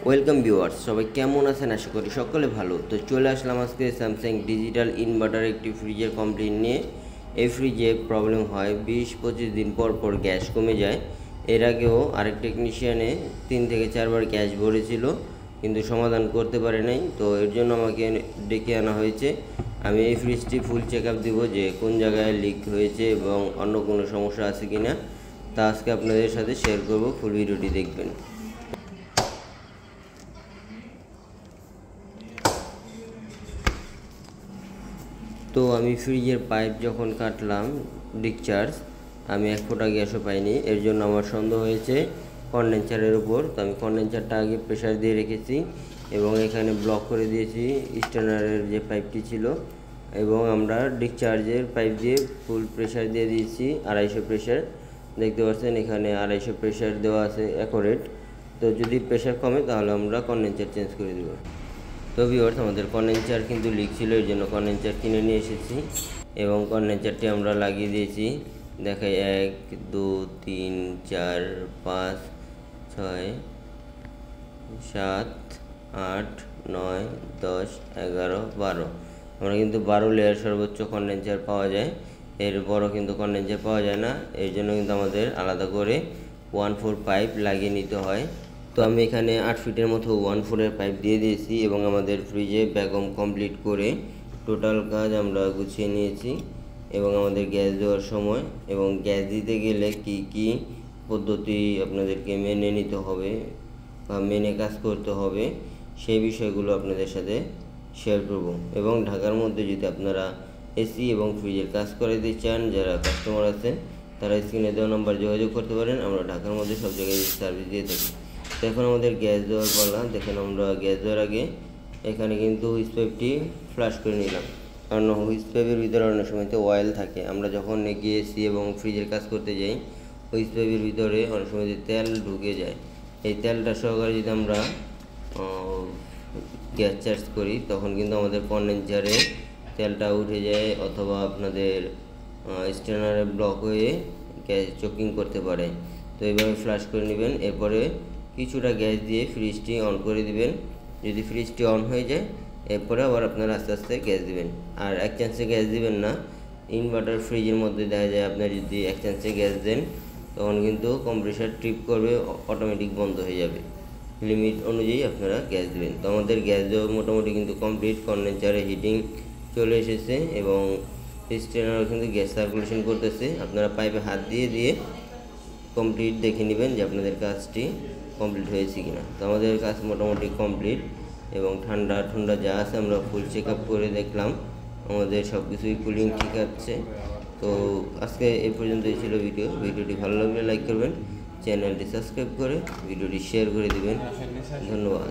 Welcome viewers, সবাই কেমন আছেন? আশা করি সকলে ভালো। তো চলে আসলাম আজকে স্যামসাং ডিজিটাল ইনভার্টার একটি ফ্রিজের কমপ্লেন নিয়ে। এই ফ্রিজে প্রবলেম হয় 20-25 দিন পর পর গ্যাস কমে যায়। এর আগেও আরেক টেকনিশিয়ানে 3 থেকে 4 বার গ্যাস ভরেছিল, কিন্তু সমাধান করতে পারে নাই। তো এর জন্য আমাকে ডেকে আনা হয়েছে। আমি এই ফ্রিজটি ফুল চেক আপ দেবো যে কোন জায়গায় লিক হয়েছে এবং অন্য কোনো সমস্যা আছে কি না, তা আজকে আপনাদের সাথে শেয়ার করব। ফুল ভিডিওটি দেখবেন। তো আমি ফ্রিজের পাইপ যখন কাটলাম ডিসচার্জ, আমি 1 ফোঁটা গ্যাসও পাইনি। এর জন্য আমার সন্দেহ হয়েছে কন্ডেন্সারের উপর। তো আমি কন্ডেন্সারটা আগে প্রেশার দিয়ে রেখেছি এবং এখানে ব্লক করে দিয়েছি স্টেনারের যে পাইপটি ছিল, এবং আমরা ডিসচার্জের পাইপ দিয়ে ফুল প্রেশার দিয়ে দিয়েছি 250 প্রেশার। দেখতে পাচ্ছেন এখানে 250 প্রেশার দেওয়া আছে অ্যাকুরেট। তো যদি প্রেশার কমে তাহলে আমরা কন্ডেন্সার চেঞ্জ করে দেব। তো ভিউয়ার্স, আমাদের কন্ডেন্সার কিন্তু লিক ছিল, এর জন্য কন্ডেন্সার কিনে নিয়ে এসেছি এবং কন্ডেন্সারটি আমরা লাগিয়ে দিয়েছি। দেখাই 1 2 3 4 5 6 7 8 9 10 11 12। আমরা কিন্তু 12 লেয়ার সর্বোচ্চ কন্ডেন্সার পাওয়া যায়, এর বড় কিন্তু কন্ডেন্সার পাওয়া যায় না। এর জন্য কিন্তু আমাদের আলাদা করে 1/4 পাইপ লাগিয়ে নিতে হয়। তো আমি এখানে 8 ফিটের মতো 1/4 পাইপ দিয়ে দিয়েছি এবং আমাদের ফ্রিজে ব্যাকম কমপ্লিট করে টোটাল কাজ আমরা গুছিয়ে নিয়েছি। এবং আমাদের গ্যাস দেওয়ার সময় এবং গ্যাস দিতে গেলে কি কি পদ্ধতি আপনাদেরকে মেনে নিতে হবে বা মেনে কাজ করতে হবে, সেই বিষয়গুলো আপনাদের সাথে শেয়ার করব। এবং ঢাকার মধ্যে যদি আপনারা এসি এবং ফ্রিজের কাজ করাতে চান, যারা কাস্টমার আছেন তারা স্ক্রিনে দেওয়া নাম্বার যোগাযোগ করতে পারেন। আমরা ঢাকার মধ্যে সব জায়গায় সার্ভিস দিয়ে থাকি। তো এখন আমাদের গ্যাস দেওয়ার পালা। দেখেন, আমরা গ্যাস দেওয়ার আগে এখানে কিন্তু হুইস পাইপটি ফ্লাশ করে নিলাম, কারণ হুইস পাইপের ভিতরে অনেক সময় তো অয়েল থাকে। আমরা যখন গিয়ে এসি এবং ফ্রিজের কাজ করতে যাই, হুইস পাইপের ভিতরে অনেক সময় যে তেল ঢুকে যায়, এই তেলটা সহকারে যদি আমরা গ্যাস চার্জ করি তখন কিন্তু আমাদের কন্ডেন্সারে তেলটা উঠে যায়, অথবা আপনাদের স্টেনারে ব্লক হয়ে গ্যাস চোকিং করতে পারে। তো এইভাবে ফ্লাশ করে নেবেন। এরপরে কিছুটা গ্যাস দিয়ে ফ্রিজটি অন করে দিবেন। যদি ফ্রিজটি অন হয়ে যায়, এরপরে আবার আপনারা আস্তে আস্তে গ্যাস দিবেন। আর এক চান্সে গ্যাস দিবেন না। ইনভার্টার ফ্রিজের মধ্যে দেখা যায় আপনার যদি এক চান্সে গ্যাস দেন তখন কিন্তু কম্প্রেসার ট্রিপ করবে, অটোমেটিক বন্ধ হয়ে যাবে। লিমিট অনুযায়ী আপনারা গ্যাস দেবেন। তো আমাদের গ্যাস দেওয়া মোটামুটি কিন্তু কমপ্লিট। কন্ডেন্সারে হিটিং চলে এসেছে এবং স্টেনার কিন্তু গ্যাস সার্কুলেশন করতেছে। আপনারা পাইপে হাত দিয়ে দিয়ে কমপ্লিট দেখে নেবেন যে আপনাদের কাজটি কমপ্লিট হয়েছে কিনা। তো আমাদের কাজ মোটামুটি কমপ্লিট এবং ঠান্ডা যা আছে আমরা ফুল চেক আপ করে দেখলাম আমাদের সব কিছুই কুলিং ঠিক আছে। তো আজকে এই পর্যন্তই ছিল ভিডিওটি ভালো লাগলে লাইক করবেন, চ্যানেলটি সাবস্ক্রাইব করে ভিডিওটি শেয়ার করে দিবেন। ধন্যবাদ।